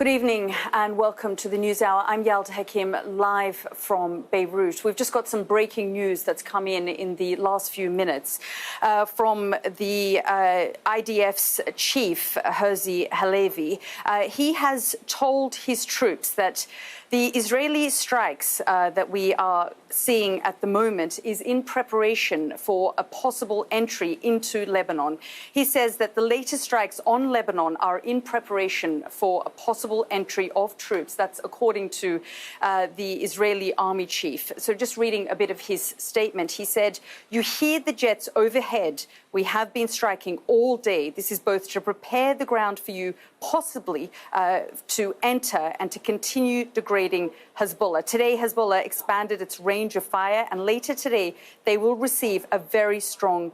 Good evening and welcome to the News Hour. I'm Yalda Hakim, live from Beirut. We've just got some breaking news that's come in the last few minutes from the IDF's chief, Herzi Halevi. He has told his troops that the Israeli strikes that we are seeing at the moment is in preparation for a possible entry into Lebanon. He says that the latest strikes on Lebanon are in preparation for a possible entry of troops. That's according to the Israeli army chief. So just reading a bit of his statement, he said, "You hear the jets overhead. We have been striking all day. This is both to prepare the ground for you possibly to enter and to continue degrading Hezbollah." Today, Hezbollah expanded its range of fire, and later today, they will receive a very strong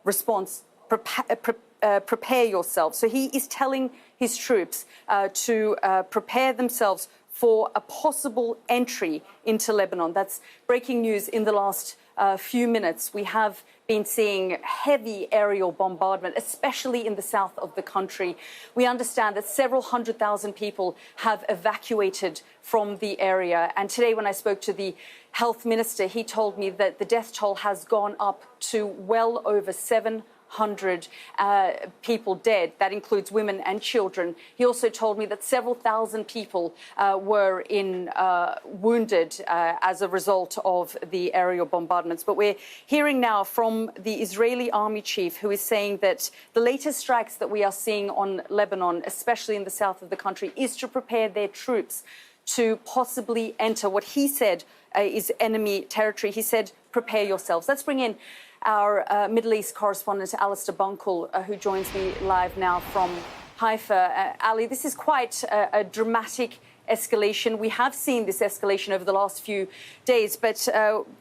response. Prepare yourselves. So he is telling his troops to prepare themselves for a possible entry into Lebanon. That's breaking news in the last few minutes. We have been seeing heavy aerial bombardment, especially in the south of the country. We understand that several 100,000 people have evacuated from the area. And today, when I spoke to the health minister, he told me that the death toll has gone up to well over 700 people dead. That includes women and children. He also told me that several thousand people were wounded as a result of the aerial bombardments. But we're hearing now from the Israeli army chief, who is saying that the latest strikes that we are seeing on Lebanon, especially in the south of the country, is to prepare their troops to possibly enter what he said is enemy territory. He said, prepare yourselves. Let's bring in our Middle East correspondent, Alistair Bunkle, who joins me live now from Haifa. Ali, this is quite a dramatic escalation. We have seen this escalation over the last few days, but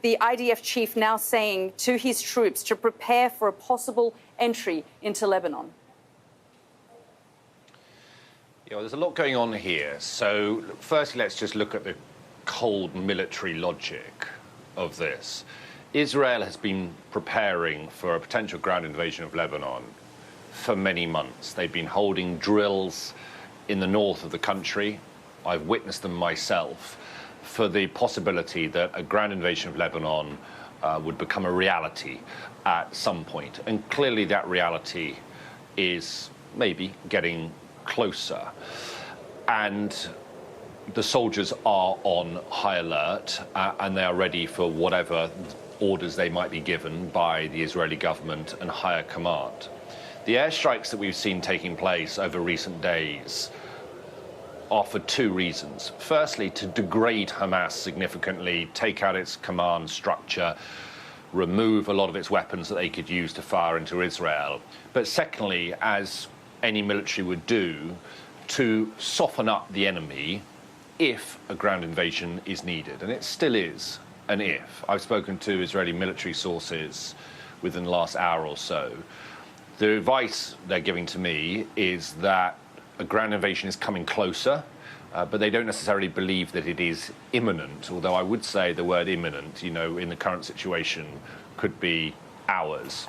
the IDF chief now saying to his troops to prepare for a possible entry into Lebanon. Yeah, well, there's a lot going on here. So firstly, let's just look at the cold military logic of this. Israel has been preparing for a potential ground invasion of Lebanon for many months. They've been holding drills in the north of the country. I've witnessed them myself for the possibility that a ground invasion of Lebanon would become a reality at some point. And clearly that reality is maybe getting closer. And the soldiers are on high alert and they are ready for whatever orders they might be given by the Israeli government and higher command. The airstrikes that we've seen taking place over recent days are for two reasons. Firstly, to degrade Hamas significantly, take out its command structure, remove a lot of its weapons that they could use to fire into Israel. But secondly, as any military would do, to soften up the enemy if a ground invasion is needed. And it still is an if. I've spoken to Israeli military sources within the last hour or so. The advice they're giving to me is that a ground invasion is coming closer, but they don't necessarily believe that it is imminent, although I would say the word imminent, you know, in the current situation could be hours.